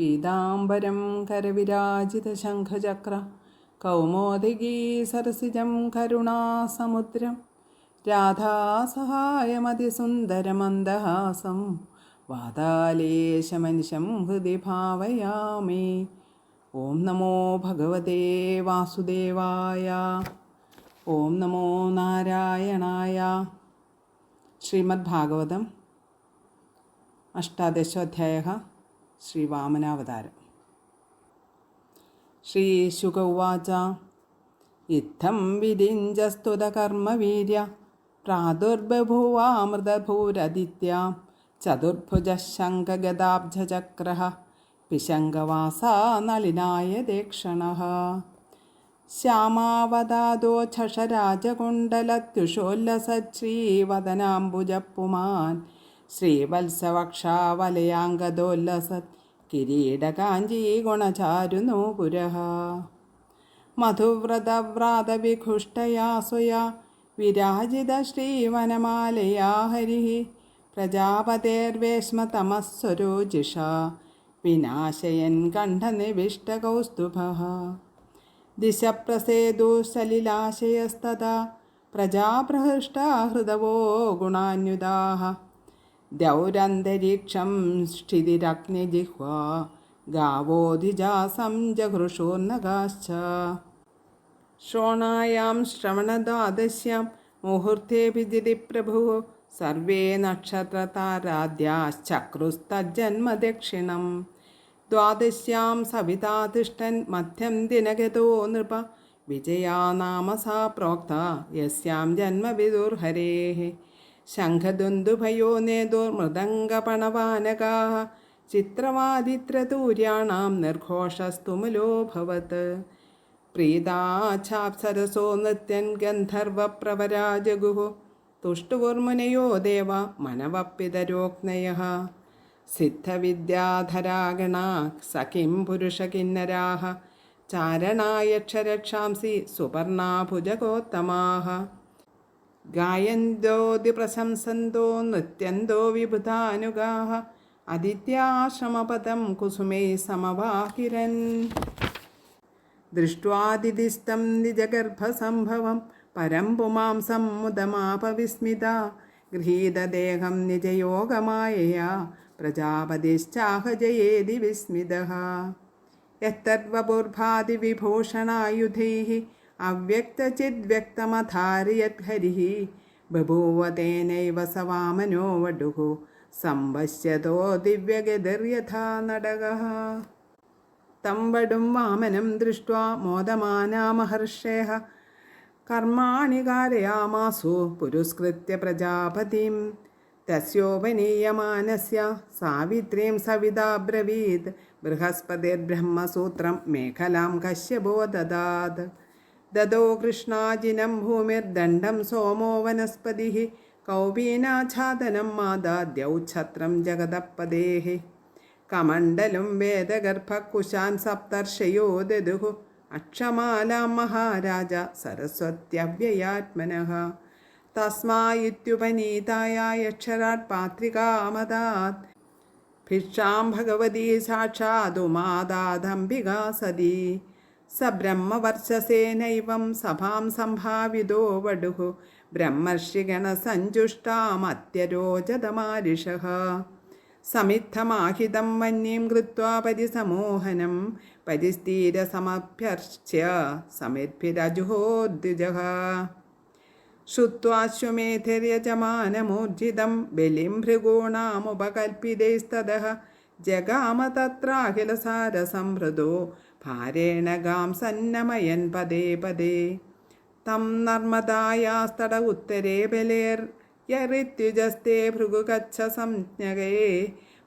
പീതാംബരം കരവിരാജിതശംഖചക്ര കൗമോദഗീ സരസിജം കരുണാസമുദ്രം രാധാസഹായമതിസുന്ദരമന്ദഹാസം വാതാലേശമനിശം ഹൃദി ഭാവയാമി. ഓം നമോ ഭഗവതേ വാസുദേവായ. ഓം നമോ നാരായണായ. ശ്രീമദ്ഭാഗവതം അഷ്ടാദശോധ്യായഃ. ശ്രീവാമനാവതാരം. ശ്രീശുക ഉവാച ഇത്തം വിരിഞ്ചസ്തുതകർമ്മവീര്യ പ്രാദുർബഭൂവാമൃതഭൂരദിത്യ ചതുർഭുജഃ ശംഖഗദാബ്ജചക്രഃ പിശങ്കവാസാ നളിനായ ദേക്ഷണഃ ശ്യാമാവതാദോച്ഛരാജകുണ്ടലത്യുഷോല്ലസശ്രീവദനാംബുജപ്പുമാൻ ശ്രീവത്സവക്ഷാവലയാംഗദോല്ലസത് കിരീടകാഞ്ചീഗുണചാരുനൂപുരഃ മധുവ്രതവ്രാതവിഘുഷ്ടയാ സ്വയാ വിരാജിതശ്രീവനമാലയാ ഹരിഃ പ്രജാപതേർവേശ്മതമസ്വരോജിഷാ വിനാശയൻ കണ്ഠനിവിഷ്ടകൗസ്തുഭഃ ദിശപ്രസേതുസലിലാശയസ്തഥാ പ്രജാപ്രഹൃഷ്ടാ ഹൃദവോ ഗുണാന്യുതാഃ ദ്യൗരന്തരീക്ഷം ക്ഷിതിരഗ്നിജിഹ്വാ ഗാവോധിജാസം ജഘൃഷോർനഗാശ്ച ശ്രോണായാം ശ്രവണദ്വാദശ്യാം മുഹൂർത്തേഭിജിതി പ്രഭുഃ സർവേ നക്ഷത്രതാരാദ്യാശ്ചക്രുസ്തജ്ജന്മദക്ഷിണം ദ്വാദശ്യാം സവിതാ തിഷ്ഠൻ മധ്യം ദിനഗതോ നൃപ വിജയാ നാമ സാ പ്രോക്ത യസ്യാം ജന്മവിദുർഹരേഃ ശംഖദുന്ദുഭയോ നേതുർമൃദംഗപണവാനകാഃ ചിത്രവാദിത്രതൂര്യാണാം നിർഘോഷസ്തുമുലോഭവത് പ്രീതാച്ഛാപ്സരസോ നൃത്യൻ ഗന്ധർവപ്രവരാ ജഗുഃ തുഷ്ടുവുർമുനയോ ദേവ മനവപ്പിതരോക്നയഃ സിദ്ധവിദ്യാധരാഗണാ സഖിം പുരുഷകിന്നരാः ചാരണായക്ഷരക്ഷാംസി സുപർണാഭുജഗോത്തമാः ഗായന്തോതി പ്രശംസന്തോ നൃത്യന്തോ വിബുധാനുഗാഃ അദിത്യാശ്രമപദം കുസുമൈ സമവാകിരൻ ദൃഷ്ട്വാദിദിസ്തം നിജഗർഭസംഭവം പരം പുമാംസം മുദമാപവിസ്മിത ഗൃഹീതദേഹം നിജയോഗമായയാ പ്രജാപതിശ്ചാഹജയേതി വിസ്മിതഃ യത്തദ്വപുർഭാതിവിഭൂഷണായുധൈഃ അവ്യക്തചിദ്വ്യക്തമധാരയദ്ഹരിഃ ബഭൂവ തേനൈവ स വാമനോ വടുഃ സംവശ്യതോ ദിവ്യഗതിർയഥാ നടകഃ തം വടും വാമനം ദൃഷ്ട്വാ മോദമാനാ മഹർഷയഃ കർമാണി കാരയാമാസു പുരസ്കൃത്യ പ്രജാപതിം തസ്യോപനീയമാനസ്യ സാവിത്രീം സവിതാബ്രവീത് ബൃഹസ്പതിർബ്രഹ്മസൂത്രം മേഖലാം കശ്യപോ ദദാത് ദദോ കൃഷ്ണാജിനം ഭൂമിർദണ്ഡം സോമോ വനസ്പതിഃ കൗപീനാച്ഛാദനം മാദാദ്യൗച്ഛത്രം ജഗദപ്പദേഃ കമണ്ഡലും വേദഗർഭകുശാൻ സപ്തർഷയോ ദദുഃ അക്ഷമാലാം മഹാരാജ സരസ്വത്യവ്യയാത്മനഃ തസ്മായിത്യുപനീതായാക്ഷരാത് പാത്രികാമദാത് ഭിക്ഷാം ഭഗവതി സാക്ഷാതുമാദാദംബികാ സതി സ ബ്രഹ്മവർച്ചസേനൈവം സഭാം സംഭാവിതോ വടുഃ ബ്രഹ്മർഷിഗണസഞ്ജുഷ്ടാമത്യരോചതമാരിഷഃ സമിദ്ധമാഹിതം വന്യീം കൃത്വാ പരിസമോഹനം പരിസ്ഥീരസമഭ്യർച്ച്യ സമിദ്ഭിരജുഹോദ്വിജഃ ശ്രുത്വാശ്വമേധിര്യജമാനമൂർജിതം ബലിം ഭൃഗൂണാമുപകൽപ്പിതൈസ്തതഃ ജഗാമ തത്രാഖിലസാരസംഹൃദോ ഭാരേണ ഗാം സന്നമയൻ പദേ പദേ തം നർമ്മദായാസ്തട ഉത്തരേ ബലേർയറിത്യുജസ്തേ ഭൃഗുകച്ഛ സംജ്ഞകേ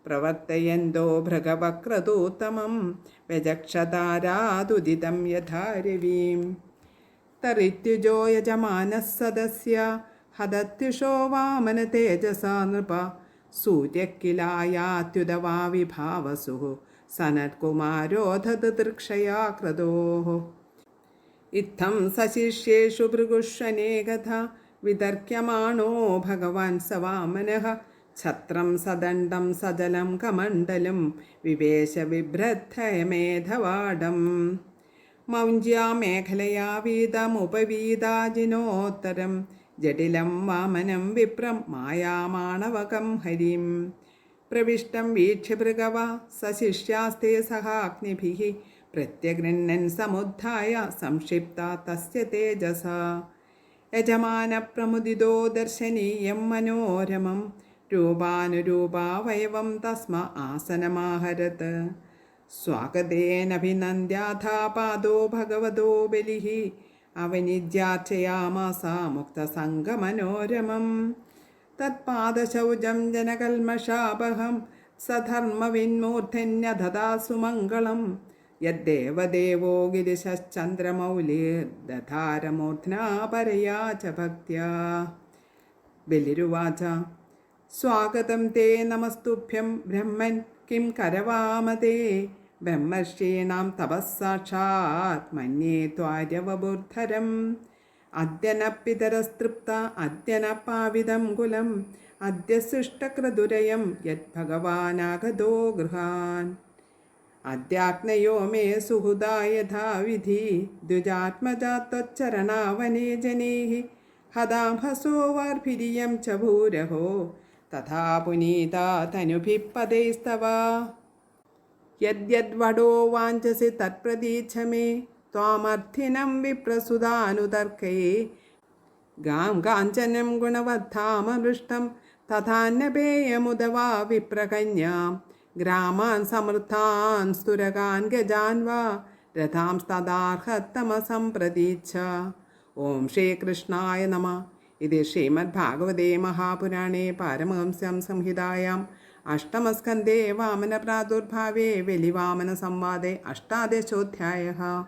പ്രവർത്തയന്തോ ഭൃഗവക്രതൂത്തമം വ്യജക്ഷതാരാതുദിതം യഥാ രവീം തറിത്യുജോ യജമാനഃ സദസ്യ ഹദത്യുഷോ വാമന തേജസാ നൃപ സൂര്യക്കിലായാത്യുതവാ വിഭാവസുഃ സനത്കുമാരോധതൃക്ഷയാ ക്രതോഃ ഇത്തം സശിഷ്യേഷു ഭൃഗുഷ്വനേകഥ വിതർക്യമാണോ ഭഗവാൻ സ വാമനഃ ഛത്രം സദണ്ഡം സജലം കമണ്ഡലും വിവേശ ബിഭ്രദ്ധയമേധവാടം മൗഞ്ച്യാ മേഖലയാ വീതമുപവീതാജിനോത്തരം ജടിലം വാമനം വിപ്രം മായാമാണവകം ഹരിം പ്രവിഷ്ടം വീക്ഷ്യ ഭൃഗവ സശിഷ്യാസ്തേ സഹാഗ്നിഭിः പ്രത്യഗൃഹ്ണൻ സമുദ്ധായ സംക്ഷിപ്ത തസ്യ തേജസ യജമാനപ്രമുദിതോ ദർശനീയം മനോരമം രൂപാനുരൂപാവയവം തസ്മ ആസനമാഹരത് സ്വാഗതേനഭിനന്ദ്യാഥാ പാദോ ഭഗവതോ ബലിഃ അവനിജ്യാർച്ചയാമാസ മുക്തസംഗമനോരമം തത്പാദശൗചം ജനകൽമഷാപഹം സധർമ്മവിന്മൂർധന്യദദാസു മംഗളം യദ്ദേവദേവോ ഗിരിശശ്ചന്ദ്രമൗലിർദധാരമൂർധ്നാ പരയാ ച ഭക്ത്യാ. ബലിരുവാച സ്വാഗതം തേ നമസ്തുഭ്യം ബ്രഹ്മൻ കിം കരവാമതേ ബ്രഹ്മർഷീണാം തപസ്സാക്ഷാത് മന്യേ ത്വാര്യവബുദ്ധരം അദ്യന പിതരസ്തൃപ്ത അദ്യന പാവിതം കുലം അദ്യ സൃഷ്ടക്രതുരയം യദ്ഭഗവാനാഗതോ ഗൃഹാൻ അദ്യാഗ്നയോ മേ സുഹൃദാ യഥാവിധി ദ്വിജാത്മജാത്വച്ചരണാവനേ ജനൈഃ ഹതാംഹസോ വാർഭിരിയം ച ഭൂരഹോ തഥാ പുനീതാ തനുഭിഃ പദൈസ്തവ യദ്യദ്വടോ വാഞ്ചസി തത്പ്രതീച്ഛ മേ ത്വാമർത്ഥിനം വിപ്രസുതാനുതർക്കയേ ഗാം കാഞ്ചനം ഗുണവദ്ധാമമൃഷ്ടം തഥാന്യപേയമുദവാ വിപ്രകന്യാം ഗ്രാമാൻ സമൃദ്ധാൻ സ്തുരകാൻ ഗജാൻ വാ രഥാംസ്തദാർഹത്തമസം പ്രതീച്ഛ. ഓം ശ്രീകൃഷ്ണായ നമഃ. ഇത് ശ്രീമദ്ഭാഗവതേ മഹാപുരാണേ പാരമഹംസ്യാം സംഹിതായാം അഷ്ടമസ്കന്ധേ വാമനപ്രാദുർഭാവേ വെലിവാമനസംവാദേ അഷ്ടാദശോऽധ്യായः.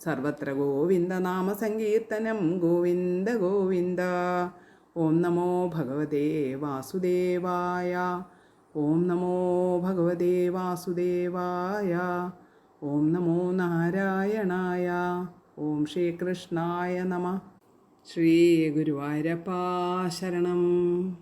സർവത്ര ഗോവിന്ദനാമസങ്കീർത്തനം ഗോവിന്ദ ഗോവിന്ദ. ഓം നമോ ഭഗവതേ വാസുദേവായ. ഓം നമോ ഭഗവതേ വാസുദേവായ. ഓം നമോ നാരായണായ. ഓം ശ്രീകൃഷ്ണായ നമഃ. ശ്രീ ഗുരുവായൂരപ്പാ ശരണം.